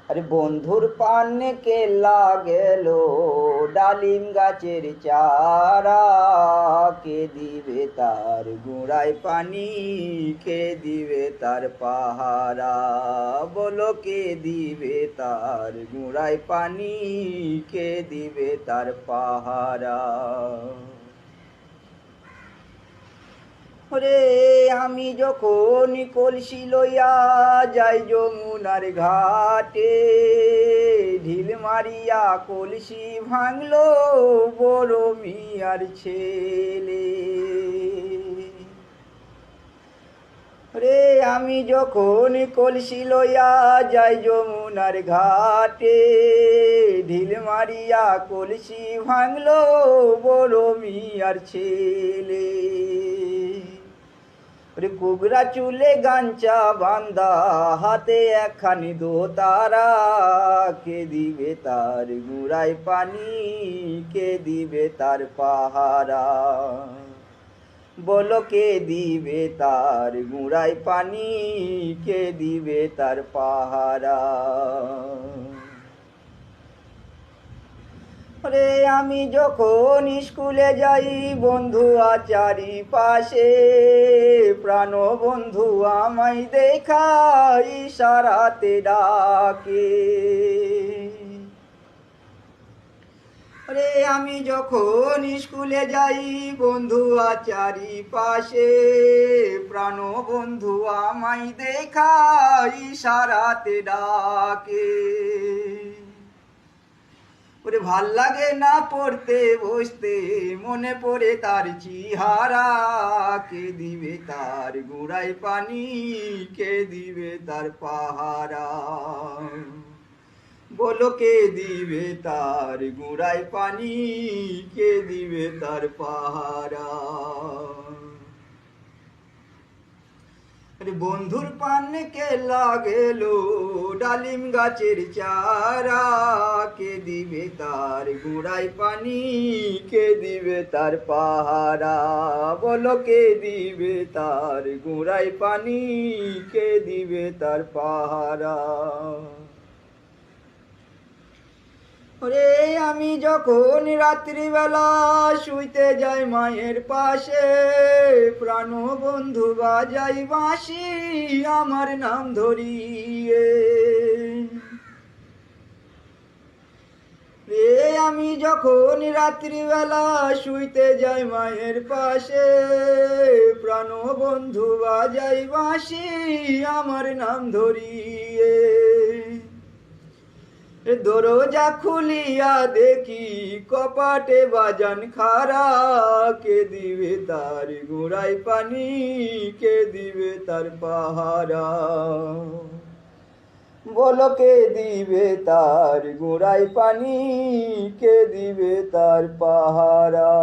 আরে বন্ধুর পানে কেল্লা গেল, ডালিম গাছের চারা। কে দিবে তার গোড়ায় পানি, কে দিবে তার পাহারা? বলো কে দিবে তার গোড়ায় পানি, কে দিবে তার পাহারা? ওরে আমি যখন কলসি লইয়া যাই যমুনার ঘাটে, ঢিল মারিয়া কলসি ভাঙলো বড় মিয়ার ছেলে। রে আমি যখন কলসি লইয়া যাই যমুনার ঘাটে, ঢিল মারিয়া কলসি ভাঙলো বড় মিয়ার ছেলে। ওরে কুগরা চুলে গাঞ্চা বান্দা, হাতে একখানি দোতারা। কে দিবে তার গোড়ায় পানি, কে দিবে তার পাহারা? বলো কে দিবে তার গোড়ায় পানি, কে দিবে তার পাহারা? রে আমি যখন স্কুলে যাই বন্ধু আচারি পাশে, প্রাণ বন্ধু আমায় দেখা ইশারাতে ডাকে। রে আমি যখন স্কুলে যাই বন্ধু আচারি পাশে, প্রাণ বন্ধু আমায় দেখা ইশারাতে ডাকে। ওরে ভাল লাগে না পড়তে বসতে, মনে পড়ে তার চেহারা। কে দিবে তার গোড়ায় পানি, কে দিবে তার পাহারা? বলো কে দিবে তার গোড়ায় পানি, কে দিবে তার পাহারা? বন্ধুর পানে কেল্লা গেল, ডালিম গাছের চারা। কে দিবে তার গোড়ায় পানি, কে দিবে তার পাহারা? বলো কে দিবে তার গোড়ায় পানি, কে দিবে তার পাহারা? ওরে আমি যখন রাত্রিবেলা শুইতে যাই মায়ের পাশে, প্রাণ বন্ধু বাজাই বাঁশি আমার নাম ধরিয়ে। রে আমি যখন রাত্রিবেলা শুইতে যাই মায়ের পাশে, প্রাণ বন্ধু বাজাই বাঁশি আমার নাম ধরিয়ে। দরজা খুলিয়া দেখি কপাটে বাজান খারা। কে দিবে তার গোড়ায় পানি, কে দিবে তার পাহারা? বলো কে দিবে তার গোড়ায় পানি, কে দিবে তার পাহারা?